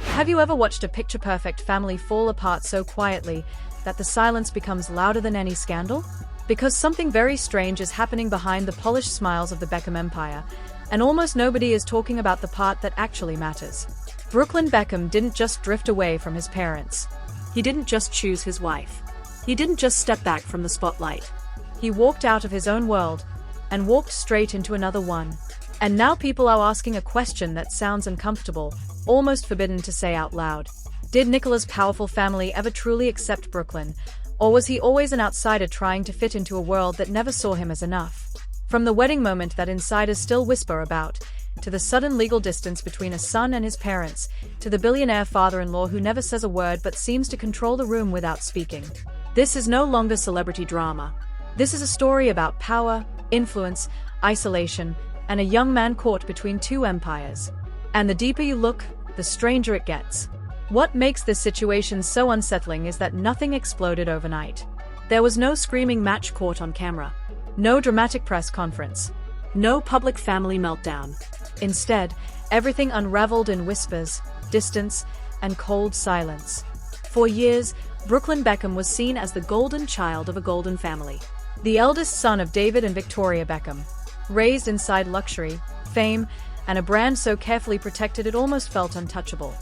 Have you ever watched a picture-perfect family fall apart so quietly that the silence becomes louder than any scandal? Because something very strange is happening behind the polished smiles of the Beckham empire, and almost nobody is talking about the part that actually matters. Brooklyn Beckham didn't just drift away from his parents. He didn't just choose his wife. He didn't just step back from the spotlight. He walked out of his own world and walked straight into another one. And now people are asking a question that sounds uncomfortable, almost forbidden to say out loud. Did Nicola's powerful family ever truly accept Brooklyn, or was he always an outsider trying to fit into a world that never saw him as enough? From the wedding moment that insiders still whisper about, to the sudden legal distance between a son and his parents, to the billionaire father-in-law who never says a word but seems to control the room without speaking. This is no longer celebrity drama. This is a story about power, influence, isolation, and a young man caught between two empires. And the deeper you look, the stranger it gets. What makes this situation so unsettling is that nothing exploded overnight. There was no screaming match caught on camera. No dramatic press conference. No public family meltdown. Instead, everything unraveled in whispers, distance, and cold silence. For years, Brooklyn Beckham was seen as the golden child of a golden family. The eldest son of David and Victoria Beckham. Raised inside luxury, fame, and a brand so carefully protected it almost felt untouchable.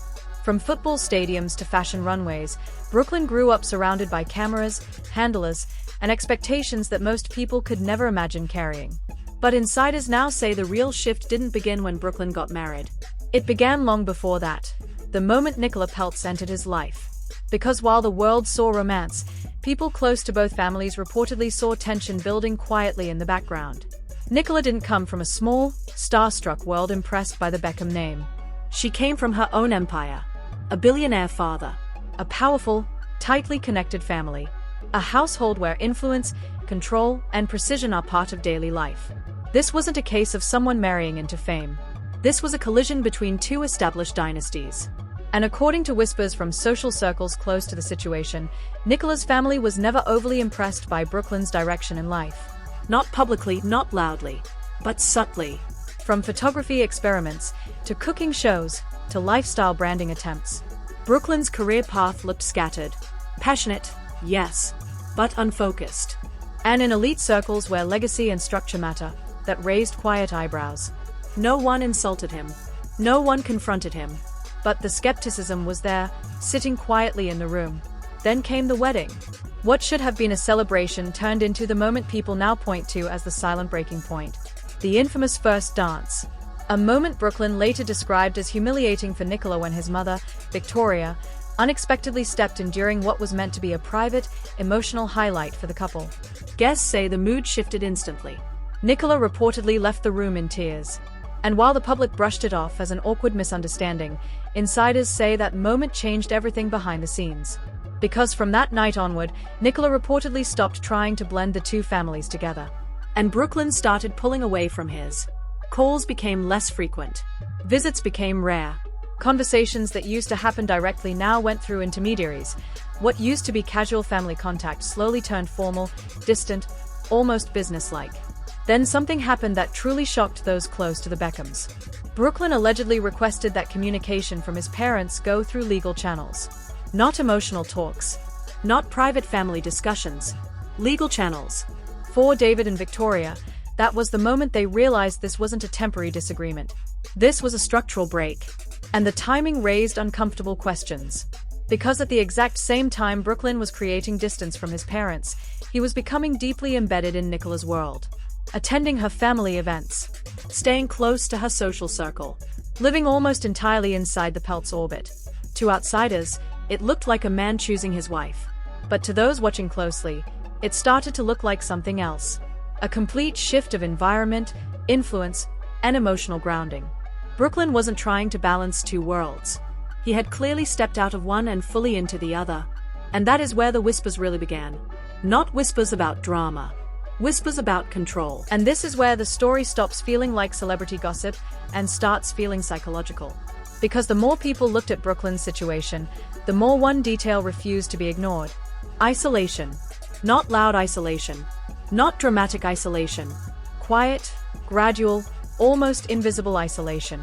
From football stadiums to fashion runways, Brooklyn grew up surrounded by cameras, handlers, and expectations that most people could never imagine carrying. But insiders now say the real shift didn't begin when Brooklyn got married. It began long before that, the moment Nicola entered his life. Because while the world saw romance, people close to both families reportedly saw tension building quietly in the background. Nicola didn't come from a small, starstruck world impressed by the Beckham name. She came from her own empire. A billionaire father. A powerful, tightly connected family. A household where influence, control, and precision are part of daily life. This wasn't a case of someone marrying into fame. This was a collision between two established dynasties. And according to whispers from social circles close to the situation, Nicola's family was never overly impressed by Brooklyn's direction in life. Not publicly, not loudly, but subtly. From photography experiments, to cooking shows, to lifestyle branding attempts, Brooklyn's career path looked scattered. Passionate, yes, but unfocused. And in elite circles where legacy and structure matter, that raised quiet eyebrows. No one insulted him. No one confronted him. But the skepticism was there, sitting quietly in the room. Then came the wedding. What should have been a celebration turned into the moment people now point to as the silent breaking point. The infamous first dance. A moment Brooklyn later described as humiliating for Nicola when his mother, Victoria, unexpectedly stepped in during what was meant to be a private, emotional highlight for the couple. Guests say the mood shifted instantly. Nicola reportedly left the room in tears. And while the public brushed it off as an awkward misunderstanding, insiders say that moment changed everything behind the scenes. Because from that night onward, Nicola reportedly stopped trying to blend the two families together. And Brooklyn started pulling away from his. Calls became less frequent. Visits became rare. Conversations that used to happen directly now went through intermediaries. What used to be casual family contact slowly turned formal, distant, almost businesslike. Then something happened that truly shocked those close to the Beckhams. Brooklyn allegedly requested that communication from his parents go through legal channels. Not emotional talks. Not private family discussions. Legal channels. For David and Victoria, that was the moment they realized this wasn't a temporary disagreement. This was a structural break. And the timing raised uncomfortable questions. Because at the exact same time Brooklyn was creating distance from his parents, he was becoming deeply embedded in Nicola's world. Attending her family events. Staying close to her social circle. Living almost entirely inside the Pelt's orbit. To outsiders, it looked like a man choosing his wife. But to those watching closely, it started to look like something else. A complete shift of environment, influence, and emotional grounding. Brooklyn wasn't trying to balance two worlds. He had clearly stepped out of one and fully into the other. And that is where the whispers really began. Not whispers about drama. Whispers about control. And this is where the story stops feeling like celebrity gossip and starts feeling psychological. Because the more people looked at Brooklyn's situation, the more one detail refused to be ignored. Isolation. Not loud isolation. Not dramatic isolation. Quiet, gradual, almost invisible isolation.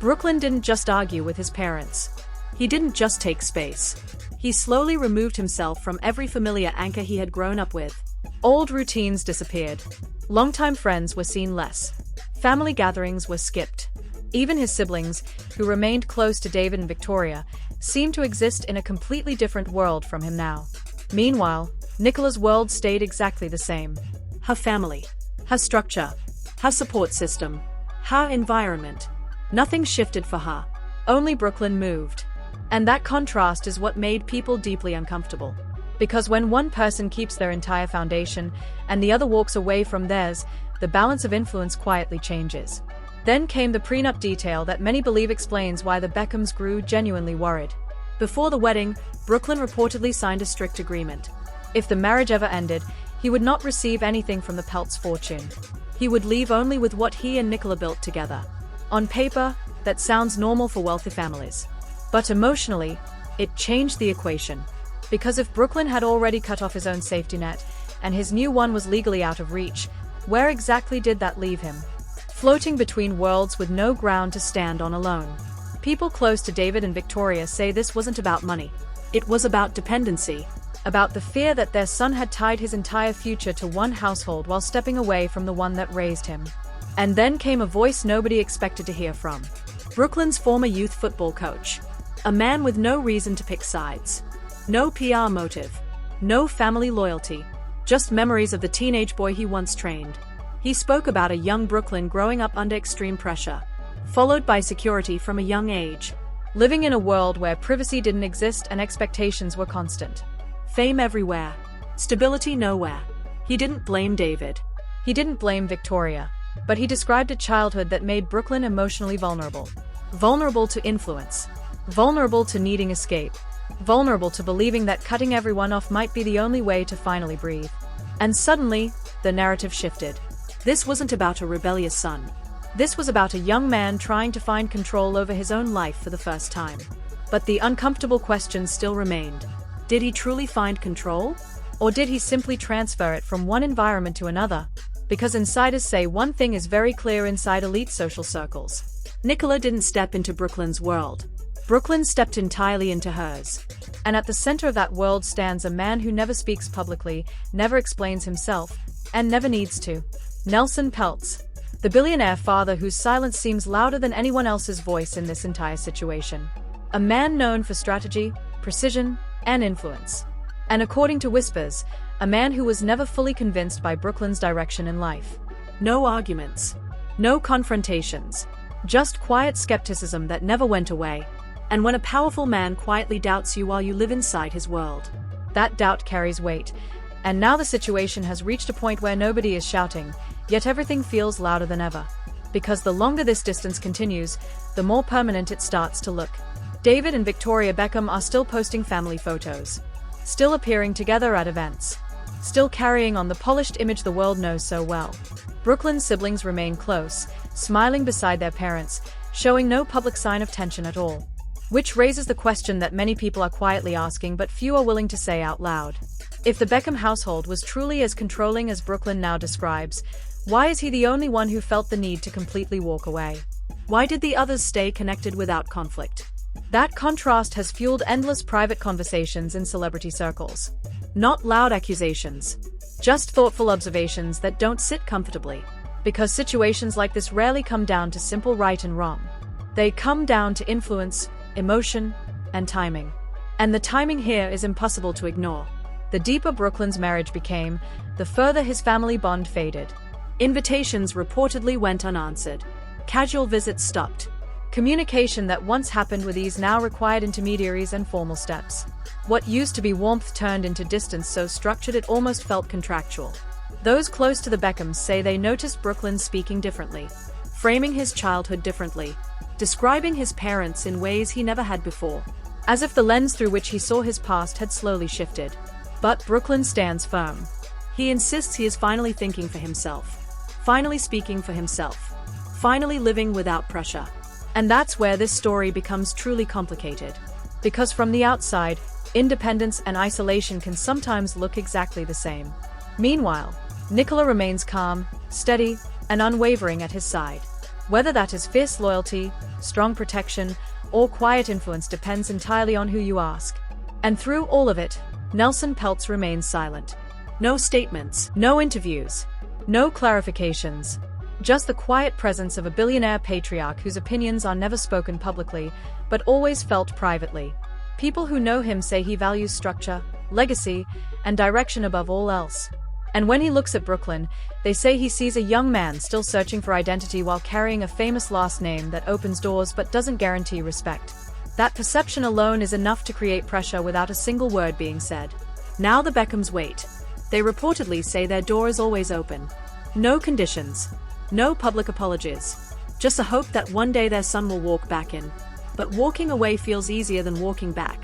Brooklyn didn't just argue with his parents. He didn't just take space. He slowly removed himself from every familiar anchor he had grown up with. Old routines disappeared. Longtime friends were seen less. Family gatherings were skipped. Even his siblings, who remained close to David and Victoria, seemed to exist in a completely different world from him now. Meanwhile, Nicola's world stayed exactly the same. Her family, her structure, her support system, her environment. Nothing shifted for her. Only Brooklyn moved. And that contrast is what made people deeply uncomfortable. Because when one person keeps their entire foundation and the other walks away from theirs, the balance of influence quietly changes. Then came the prenup detail that many believe explains why the Beckhams grew genuinely worried. Before the wedding, Brooklyn reportedly signed a strict agreement. If the marriage ever ended, he would not receive anything from the Peltz fortune. He would leave only with what he and Nicola built together. On paper, that sounds normal for wealthy families. But emotionally, it changed the equation. Because if Brooklyn had already cut off his own safety net, and his new one was legally out of reach, where exactly did that leave him? Floating between worlds with no ground to stand on alone. People close to David and Victoria say this wasn't about money. It was about dependency. About the fear that their son had tied his entire future to one household while stepping away from the one that raised him. And then came a voice nobody expected to hear from. Brooklyn's former youth football coach. A man with no reason to pick sides. No PR motive. No family loyalty. Just memories of the teenage boy he once trained. He spoke about a young Brooklyn growing up under extreme pressure, followed by security from a young age. Living in a world where privacy didn't exist and expectations were constant. Fame everywhere. Stability nowhere. He didn't blame David. He didn't blame Victoria. But he described a childhood that made Brooklyn emotionally vulnerable. Vulnerable to influence. Vulnerable to needing escape. Vulnerable to believing that cutting everyone off might be the only way to finally breathe. And suddenly, the narrative shifted. This wasn't about a rebellious son. This was about a young man trying to find control over his own life for the first time. But the uncomfortable question still remained. Did he truly find control? Or did he simply transfer it from one environment to another? Because insiders say one thing is very clear inside elite social circles. Nicola didn't step into Brooklyn's world. Brooklyn stepped entirely into hers. And at the center of that world stands a man who never speaks publicly, never explains himself, and never needs to. Nelson Peltz. The billionaire father whose silence seems louder than anyone else's voice in this entire situation. A man known for strategy, precision, and influence. And according to whispers, a man who was never fully convinced by Brooklyn's direction in life. No arguments. No confrontations. Just quiet skepticism that never went away. And when a powerful man quietly doubts you while you live inside his world, that doubt carries weight. And now the situation has reached a point where nobody is shouting, yet everything feels louder than ever. Because the longer this distance continues, the more permanent it starts to look. David and Victoria Beckham are still posting family photos. Still appearing together at events. Still carrying on the polished image the world knows so well. Brooklyn's siblings remain close, smiling beside their parents, showing no public sign of tension at all. Which raises the question that many people are quietly asking but few are willing to say out loud. If the Beckham household was truly as controlling as Brooklyn now describes, why is he the only one who felt the need to completely walk away? Why did the others stay connected without conflict? That contrast has fueled endless private conversations in celebrity circles. Not loud accusations. Just thoughtful observations that don't sit comfortably. Because situations like this rarely come down to simple right and wrong. They come down to influence, emotion, and timing. And the timing here is impossible to ignore. The deeper Brooklyn's marriage became, the further his family bond faded. Invitations reportedly went unanswered. Casual visits stopped. Communication that once happened with ease now required intermediaries and formal steps. What used to be warmth turned into distance so structured it almost felt contractual. Those close to the Beckhams say they noticed Brooklyn speaking differently, framing his childhood differently, describing his parents in ways he never had before, as if the lens through which he saw his past had slowly shifted. But Brooklyn stands firm. He insists he is finally thinking for himself, finally speaking for himself, finally living without pressure. And that's where this story becomes truly complicated. Because from the outside, independence and isolation can sometimes look exactly the same. Meanwhile, Nicola remains calm, steady, and unwavering at his side. Whether that is fierce loyalty, strong protection, or quiet influence depends entirely on who you ask. And through all of it, Nelson Peltz remains silent. No statements, no interviews, no clarifications. Just the quiet presence of a billionaire patriarch whose opinions are never spoken publicly, but always felt privately. People who know him say he values structure, legacy, and direction above all else. And when he looks at Brooklyn, they say he sees a young man still searching for identity while carrying a famous last name that opens doors but doesn't guarantee respect. That perception alone is enough to create pressure without a single word being said. Now the Beckhams wait. They reportedly say their door is always open. No conditions. No public apologies. Just a hope that one day their son will walk back in. But walking away feels easier than walking back.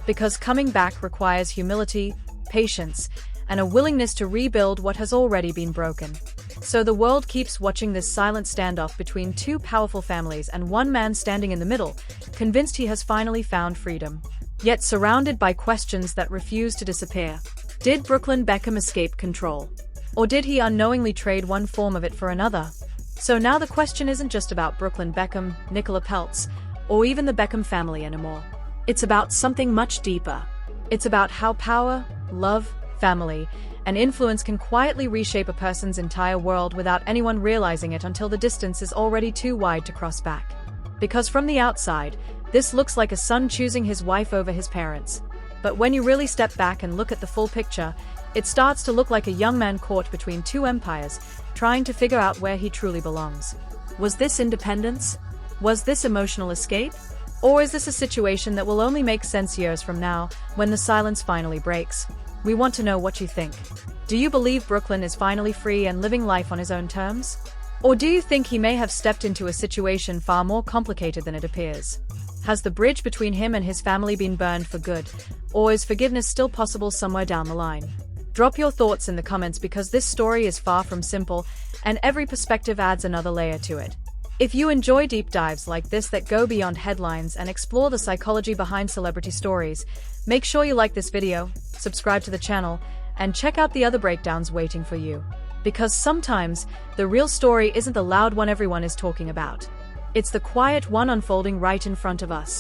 Because coming back requires humility, patience, and a willingness to rebuild what has already been broken. So the world keeps watching this silent standoff between two powerful families and one man standing in the middle, convinced he has finally found freedom. Yet surrounded by questions that refuse to disappear. Did Brooklyn Beckham escape control? Or did he unknowingly trade one form of it for another? So now the question isn't just about Brooklyn Beckham, Nicola Peltz, or even the Beckham family anymore. It's about something much deeper. It's about how power, love, family, and influence can quietly reshape a person's entire world without anyone realizing it until the distance is already too wide to cross back. Because from the outside, this looks like a son choosing his wife over his parents. But when you really step back and look at the full picture, it starts to look like a young man caught between two empires, trying to figure out where he truly belongs. Was this independence? Was this emotional escape? Or is this a situation that will only make sense years from now, when the silence finally breaks? We want to know what you think. Do you believe Brooklyn is finally free and living life on his own terms? Or do you think he may have stepped into a situation far more complicated than it appears? Has the bridge between him and his family been burned for good, or is forgiveness still possible somewhere down the line? Drop your thoughts in the comments because this story is far from simple, and every perspective adds another layer to it. If you enjoy deep dives like this that go beyond headlines and explore the psychology behind celebrity stories, make sure you like this video, subscribe to the channel, and check out the other breakdowns waiting for you. Because sometimes, the real story isn't the loud one everyone is talking about. It's the quiet one unfolding right in front of us.